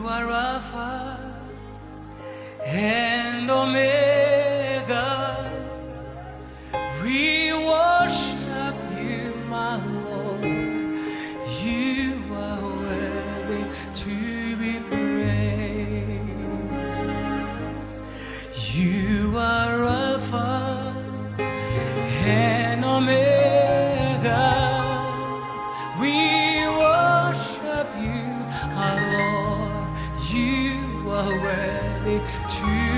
are Alpha and Omega. We worship you, my Lord. You are worthy to be praised. You are Alpha and Omega. We worship you, our Lord. You are worthy to